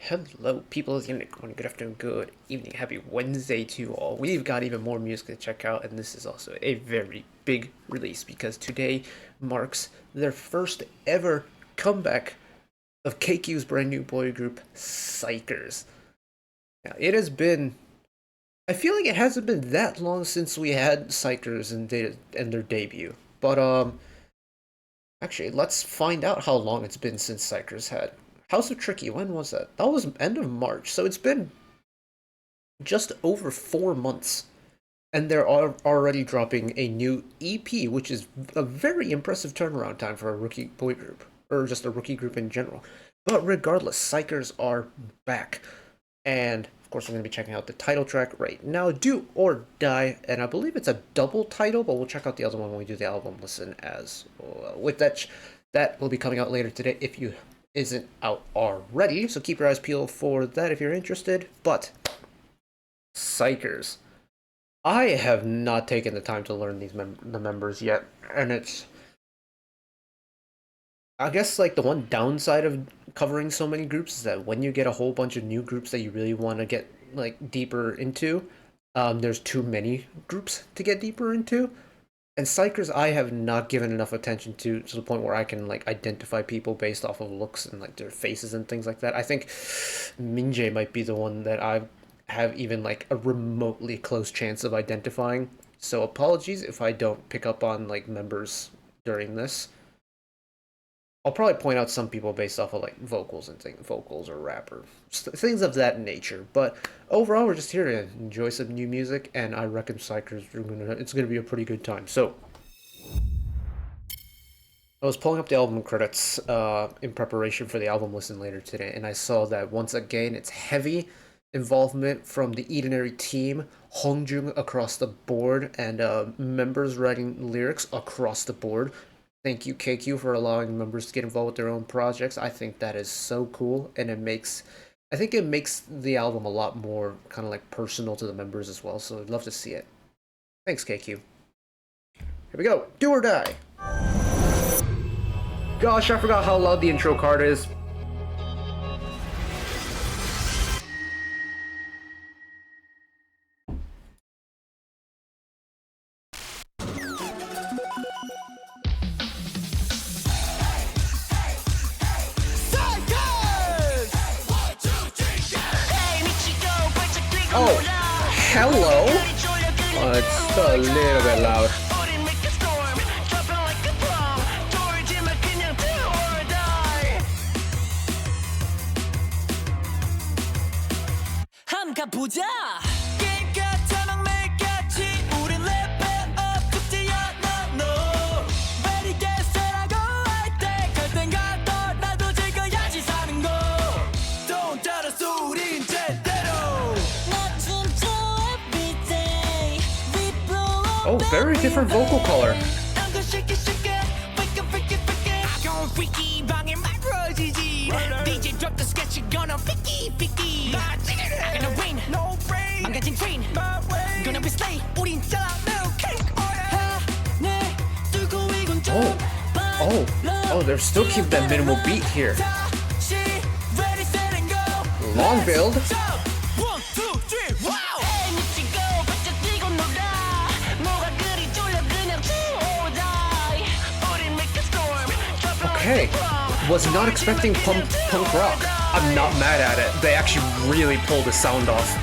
Hello, people of the internet. Good afternoon, good evening, happy Wednesday to you all. We've got even more music to check out, and this is also a very big release because today marks their first ever comeback of KQ's brand new boy group, xikers. Now, it has been. I feel like it hasn't been that long since we had xikers and their debut, but actually, let's find out how long it's been since xikers had. House of Tricky, when was that? That was end of March, so it's been just over 4 months. And they're already dropping a new EP, which is a very impressive turnaround time for a rookie boy group, or just a rookie group in general. But regardless, xikers are back. And, of course, we're going to be checking out the title track right now, Do or Die. And I believe it's a double title, but we'll check out the other one when we do the album listen as well. With that will be coming out later today if you isn't out already, so keep your eyes peeled for that if you're interested. But xikers, I have not taken the time to learn the members yet, and it's, I guess, like, the one downside of covering so many groups is that when you get a whole bunch of new groups that you really want to get like deeper into, there's too many groups to get deeper into. And xikers, I have not given enough attention to the point where I can like identify people based off of looks and like their faces and things like that. I think Minjae might be the one that I have even like a remotely close chance of identifying. So apologies if I don't pick up on like members during this. I'll probably point out some people based off of like vocals and vocals or rapper, things of that nature. But overall, we're just here to enjoy some new music, and I reckon xikers it's gonna be a pretty good time. So I was pulling up the album credits in preparation for the album listen later today, and I saw that once again it's heavy involvement from the Edenary team, Hongjung across the board, and members writing lyrics across the board. Thank you, KQ, for allowing members to get involved with their own projects. I think that is so cool, and I think it makes the album a lot more kind of like personal to the members as well, so I'd love to see it. Thanks, KQ. Here we go, Do or Die. Gosh, I forgot how loud the intro card is. Oh, hello? Oh, it's a little bit loud. Oh, very different vocal color. Oh, they're still keeping that minimal beat here. Long build. Okay, was not expecting punk rock. I'm not mad at it. They actually really pulled the sound off.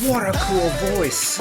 What a cool voice.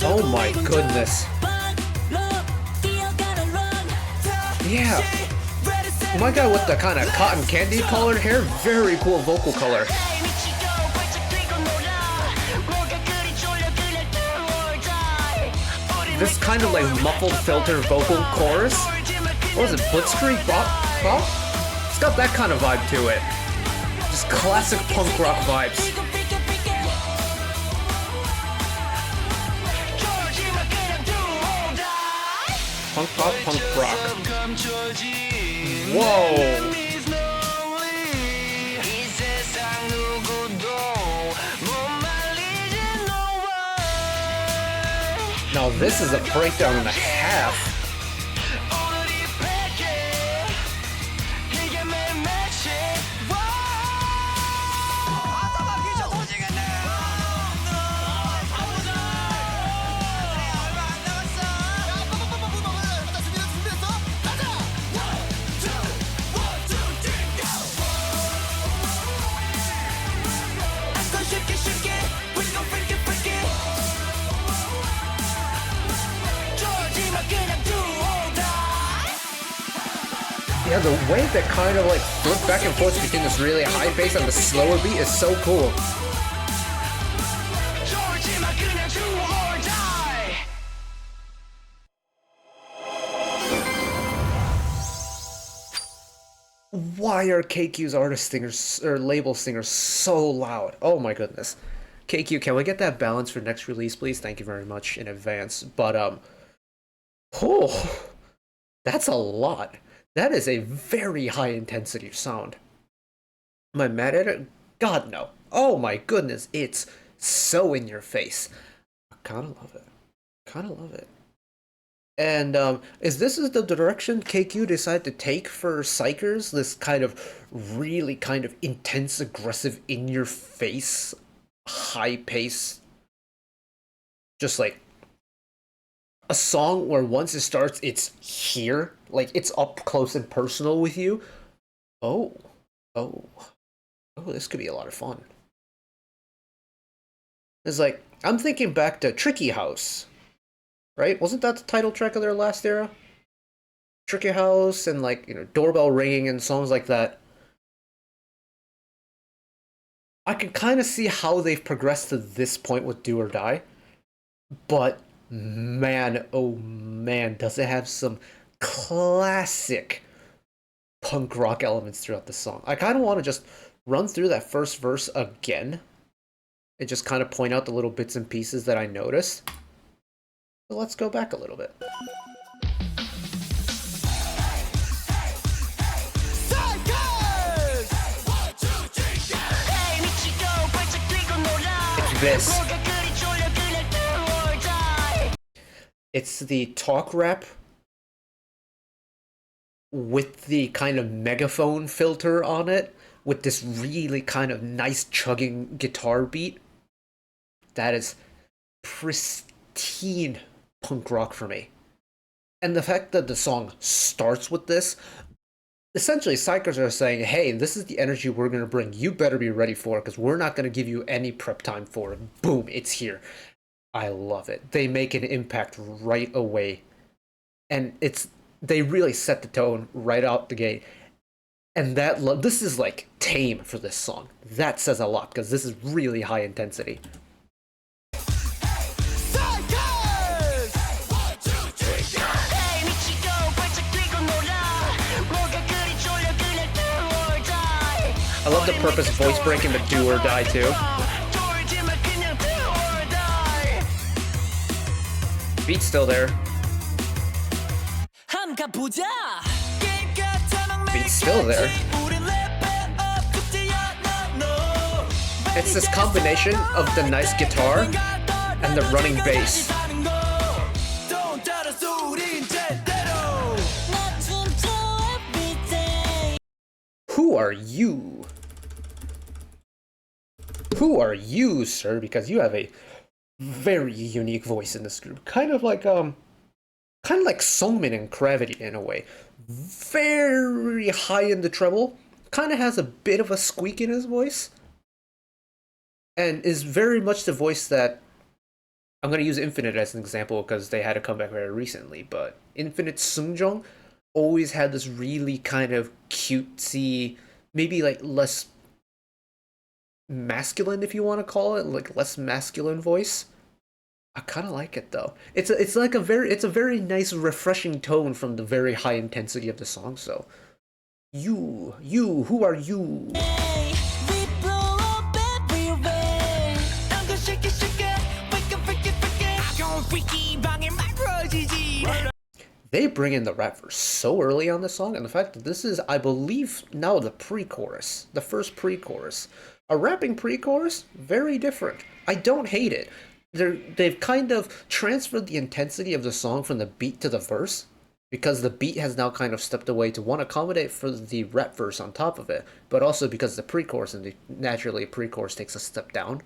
Oh my goodness. Yeah. My guy with the kind of cotton candy colored hair, very cool vocal color. This kind of like muffled filter vocal chorus. What was it, Blitzkrieg Bop? It's got that kind of vibe to it. Just classic punk rock vibes. Punk pop, punk rock. Whoa! Now this is a breakdown and a half. Yeah, the way that kind of like flip back and forth between this really high pace and the slower beat is so cool. Why are KQ's artist singers or label singers so loud? Oh my goodness. KQ, can we get that balance for next release, please? Thank you very much in advance. But oh, that's a lot. That is a very high intensity sound. Am I mad at it? God, no. Oh my goodness, it's so in your face. I kind of love it. Kind of love it. And is the direction KQ decided to take for xikers? This kind of really kind of intense, aggressive, in your face, high pace. Just like a song where once it starts, it's here, like it's up close and personal with you. Oh, this could be a lot of fun. It's like, I'm thinking back to Tricky House, right? Wasn't that the title track of their last era? Tricky House and like, you know, Doorbell Ringing and songs like that. I can kind of see how they've progressed to this point with Do or Die, but man, oh man, does it have some classic punk rock elements throughout the song. I kind of want to just run through that first verse again and just kind of point out the little bits and pieces that I noticed. So let's go back a little bit. It's this. It's the talk rap with the kind of megaphone filter on it, with this really kind of nice chugging guitar beat. That is pristine punk rock for me. And the fact that the song starts with this, essentially xikers are saying, hey, this is the energy we're going to bring. You better be ready for it, because we're not going to give you any prep time for it. Boom, it's here. I love it. They make an impact right away. And they really set the tone right out the gate. And this is like tame for this song. That says a lot, because this is really high intensity. I love the purpose voice break in the Do or Die too. Beat's still there. Beat's still there. It's this combination of the nice guitar and the running bass. Who are you? Who are you, sir? Because you have a very unique voice in this group. Kind of like Songmin and Gravity in a way. Very high in the treble. Kind of has a bit of a squeak in his voice. And is very much the voice that... I'm going to use Infinite as an example because they had a comeback very recently. But Infinite Seungjong always had this really kind of cutesy, maybe like less masculine, if you want to call it, like less masculine voice. I kind of like it though. It's a very nice, refreshing tone from the very high intensity of the song. So, who are you? they bring in the rap verse so early on the song, and the fact that this is, I believe, now the pre-chorus, the first pre-chorus. A rapping pre-chorus, very different. I don't hate it. They've kind of transferred the intensity of the song from the beat to the verse, because the beat has now kind of stepped away to one, accommodate for the rap verse on top of it, but also because the pre-chorus, and naturally a pre-chorus takes a step down.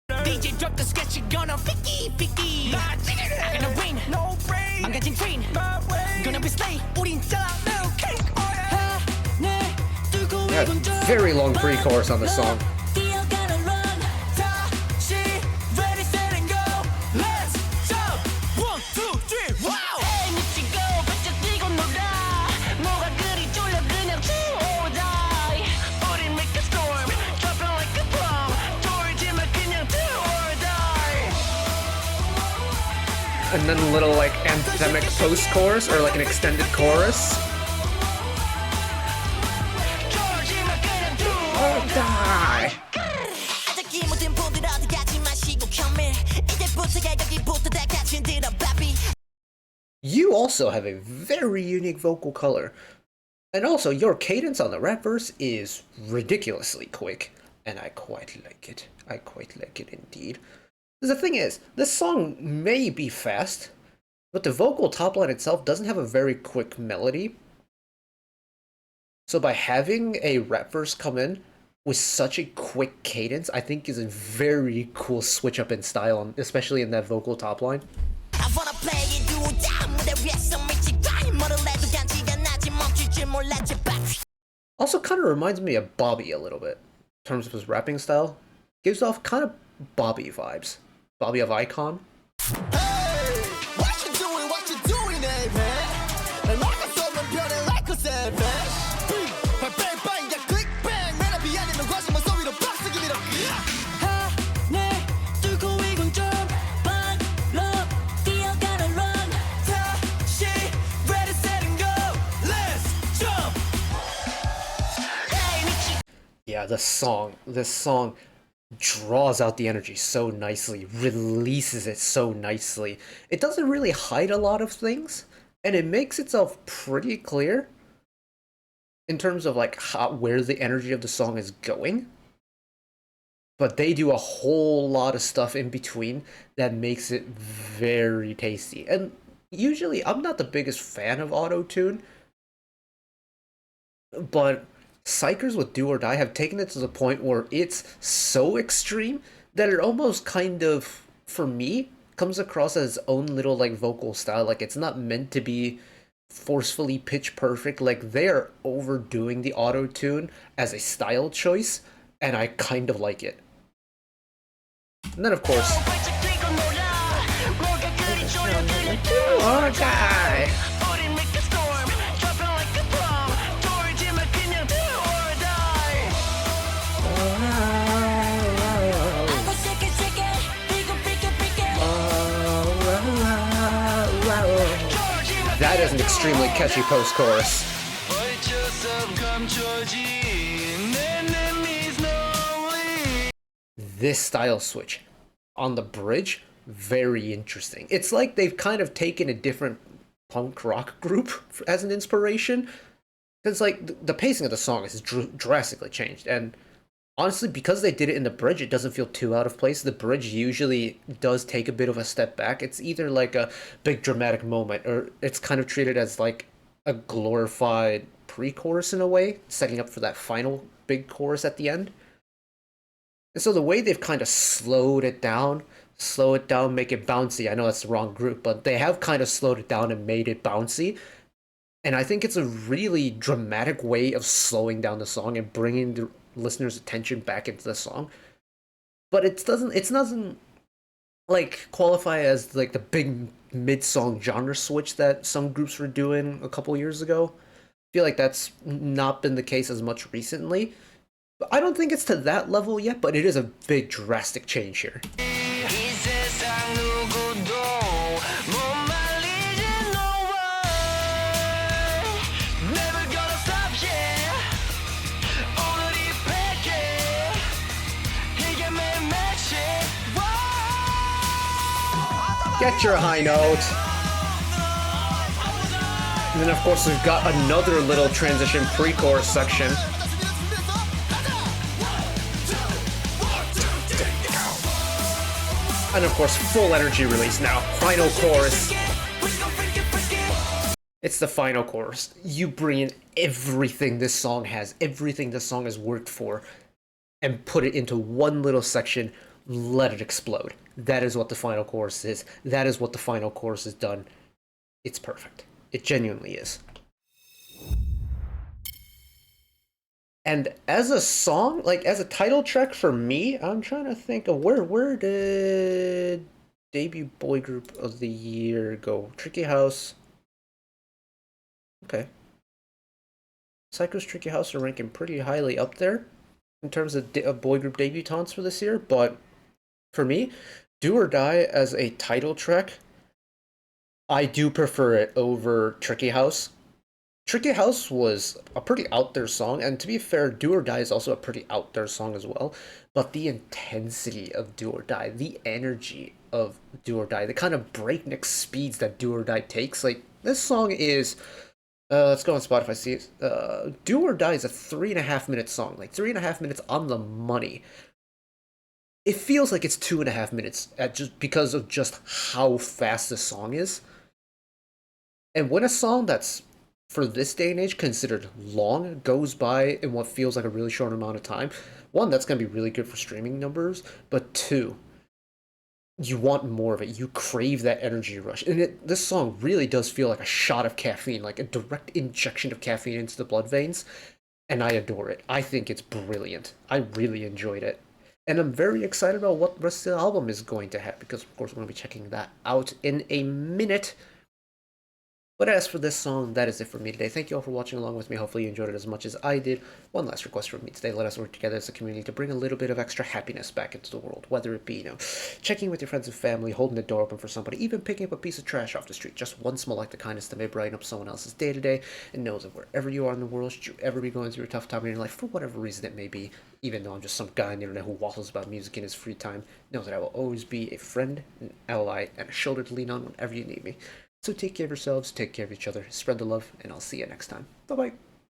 DJ drop the sketch, you gonna picky. I'm gonna win, no brain. I'm getting green, gonna be slay. Yeah, very long pre-chorus on the song. And then a little like anthemic post-chorus, or like an extended chorus. Oh, die! You also have a very unique vocal color. And also, your cadence on the rap verse is ridiculously quick. And I quite like it. I quite like it indeed. The thing is, this song may be fast, but the vocal top line itself doesn't have a very quick melody. So by having a rap verse come in with such a quick cadence, I think is a very cool switch up in style, especially in that vocal top line. Also kind of reminds me of Bobby a little bit, in terms of his rapping style. Gives off kind of Bobby vibes. Bobby of Icon. Hey, what you doing, hey, man? And like a someone building like a sad man. Bang, bang, yeah, click, bang. Man, I be ending the rush, I'm sorry to box to give it up. Ha, ne, 두고 이건 좀 빨라. 뛰어가는 run. 다시, ready, set, and go. Let's jump. Yeah, this song draws out the energy so nicely, releases it so nicely. It doesn't really hide a lot of things, and it makes itself pretty clear in terms of like where the energy of the song is going. But they do a whole lot of stuff in between that makes it very tasty. And usually, I'm not the biggest fan of auto-tune, but xikers with Do or Die have taken it to the point where it's so extreme that it almost kind of, for me, comes across as its own little like vocal style. Like it's not meant to be forcefully pitch perfect. Like they're overdoing the auto-tune as a style choice, and I kind of like it. And then of course, Do or Die. That is an extremely catchy post-chorus. This style switch on the bridge, very interesting. It's like they've kind of taken a different punk rock group as an inspiration. Because like the pacing of the song has drastically changed, and honestly, because they did it in the bridge, it doesn't feel too out of place. The bridge usually does take a bit of a step back. It's either like a big dramatic moment, or it's kind of treated as like a glorified pre-chorus in a way, setting up for that final big chorus at the end. And so the way they've kind of slow it down, make it bouncy. I know that's the wrong group, but they have kind of slowed it down and made it bouncy. And I think it's a really dramatic way of slowing down the song and bringing the listener's attention back into the song. But it doesn't like qualify as like the big mid-song genre switch that some groups were doing a couple years ago. I feel like that's not been the case as much recently. But I don't think it's to that level yet, but it is a big drastic change here. Get your high note. And then of course we've got another little transition pre-chorus section. And of course full energy release now. Final chorus. It's the final chorus. You bring in everything this song has, everything this song has worked for, and put it into one little section, let it explode. That is what the final chorus is. That is what the final chorus has done. It's perfect. It genuinely is. And as a song, like as a title track for me, I'm trying to think of where did debut boy group of the year go? Tricky House. Okay. xikers, Tricky House are ranking pretty highly up there in terms of boy group debutantes for this year, but for me, Do or Die as a title track, I do prefer it over Tricky House. Tricky House was a pretty out there song, and to be fair, Do or Die is also a pretty out there song as well, but the intensity of Do or Die, the energy of Do or Die, the kind of breakneck speeds that Do or Die takes, like, this song is... let's go on Spotify, see it. Do or Die is a 3.5 minute song, like 3.5 minutes on the money. It feels like it's 2.5 minutes just because of just how fast the song is. And when a song that's, for this day and age, considered long goes by in what feels like a really short amount of time, one, that's going to be really good for streaming numbers, but two, you want more of it. You crave that energy rush. And this song really does feel like a shot of caffeine, like a direct injection of caffeine into the blood veins. And I adore it. I think it's brilliant. I really enjoyed it. And I'm very excited about what the rest of the album is going to have, because of course we're going to be checking that out in a minute. But as for this song, that is it for me today. Thank you all for watching along with me. Hopefully you enjoyed it as much as I did. One last request from me today. Let us work together as a community to bring a little bit of extra happiness back into the world. Whether it be, checking with your friends and family, holding the door open for somebody, even picking up a piece of trash off the street. Just one small act of kindness that may brighten up someone else's day to day. And know that wherever you are in the world, should you ever be going through a tough time in your life, for whatever reason it may be, even though I'm just some guy on the internet who waffles about music in his free time, know that I will always be a friend, an ally, and a shoulder to lean on whenever you need me. So take care of yourselves, take care of each other, spread the love, and I'll see you next time. Bye-bye.